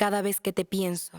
cada vez que te pienso.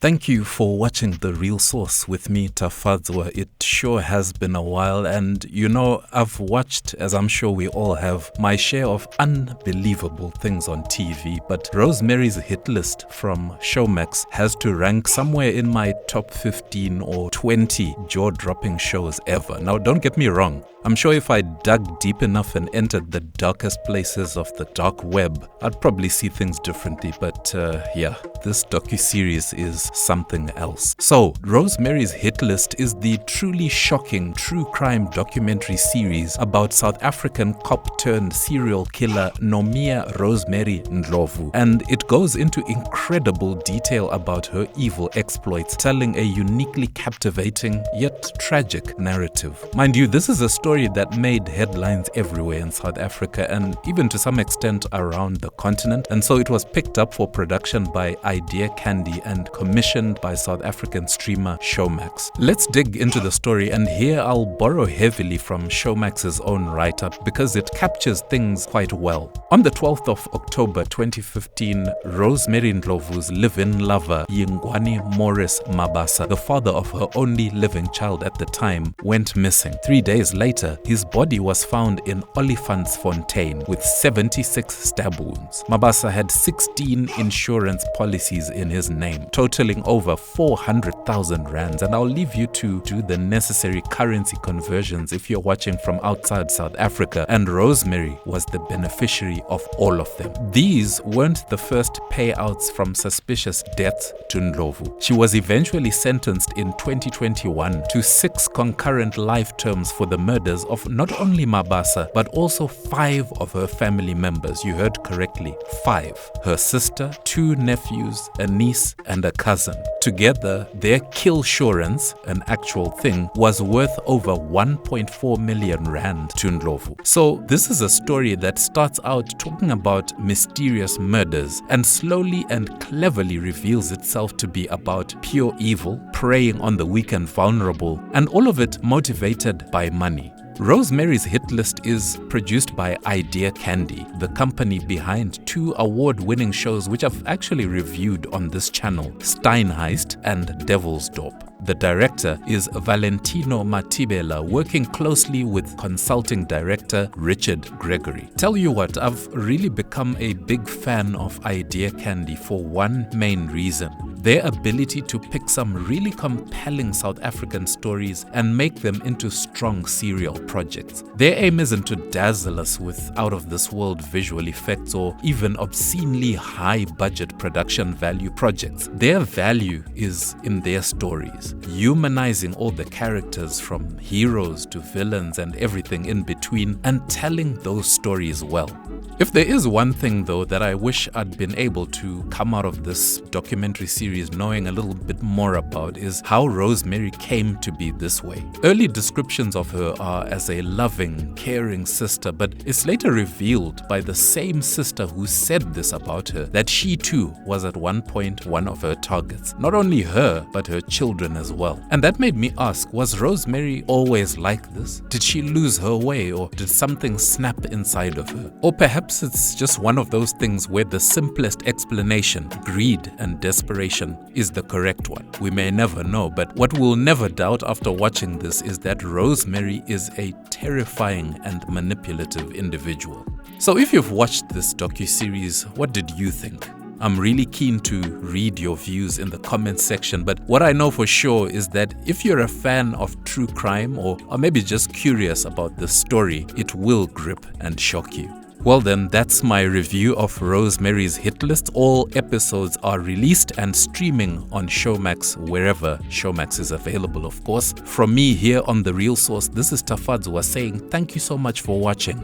Thank you for watching The Real Source with me, Tafadzwa. It sure has been a while, and you know, I've watched, as I'm sure we all have, my share of unbelievable things on TV, but Rosemary's Hitlist from Showmax has to rank somewhere in my top 15 or 20 jaw-dropping shows ever. Now, don't get me wrong, I'm sure if I dug deep enough and entered the darkest places of the dark web, I'd probably see things differently, but yeah, this docuseries is something else. So, Rosemary's Hitlist is the truly shocking true crime documentary series about South African cop-turned-serial killer Nomia Rosemary Ndlovu, and it goes into incredible detail about her evil exploits, telling a uniquely captivating yet tragic narrative. Mind you, this is a story that made headlines everywhere in South Africa and even to some extent around the continent, and so it was picked up for production by Idea Candy and commissioned by South African streamer Showmax. Let's dig into the story, and here I'll borrow heavily from Showmax's own write-up because it captures things quite well. On the 12th of October 2015, Rosemary Ndlovu's live-in lover, Yingwani Morris Mabasa, the father of her only living child at the time, went missing. 3 days later, his body was found in Olifantsfontein with 76 stab wounds. Mabasa had 16 insurance policies in his name, totaling over 400,000 rands, and I'll leave you to do the necessary currency conversions if you're watching from outside South Africa, and Rosemary was the beneficiary of all of them. These weren't the first payouts from suspicious deaths to Ndlovu. She was eventually sentenced in 2021 to 6 concurrent life terms for the murders of not only Mabasa, but also 5 of her family members. You heard correctly, 5. Her sister, 2 nephews, a niece, and a cousin. Together, their killsurance, an actual thing, was worth over 1.4 million rand to Ndlovu. So this is a story that starts out talking about mysterious murders and slowly and cleverly reveals itself to be about pure evil, preying on the weak and vulnerable, and all of it motivated by money. Rosemary's Hitlist is produced by Idea Candy, the company behind 2 award-winning shows which I've actually reviewed on this channel, Steinheist and Devil's Dorp. The director is Valentino Matibela, working closely with consulting director Richard Gregory. Tell you what, I've really become a big fan of Idea Candy for one main reason: their ability to pick some really compelling South African stories and make them into strong serial projects. Their aim isn't to dazzle us with out-of-this-world visual effects or even obscenely high-budget production value projects. Their value is in their stories, humanizing all the characters from heroes to villains and everything in between, and telling those stories well. If there is one thing though that I wish I'd been able to come out of this documentary series knowing a little bit more about, is how Rosemary came to be this way. Early descriptions of her are as a loving, caring sister, but it's later revealed by the same sister who said this about her that she too was at one point one of her targets. Not only her, but her children as well. And that made me ask, was Rosemary always like this? Did she lose her way, or did something snap inside of her? Or perhaps it's just one of those things where the simplest explanation, greed and desperation, is the correct one. We may never know, but what we'll never doubt after watching this is that Rosemary is a terrifying and manipulative individual. So if you've watched this docuseries, what did you think? I'm really keen to read your views in the comments section, but what I know for sure is that if you're a fan of true crime or maybe just curious about the story, it will grip and shock you. Well then, that's my review of Rosemary's Hitlist. All episodes are released and streaming on Showmax wherever Showmax is available, of course. From me here on The Real Source, this is Tafadzwa saying thank you so much for watching,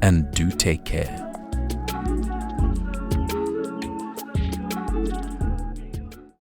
and do take care.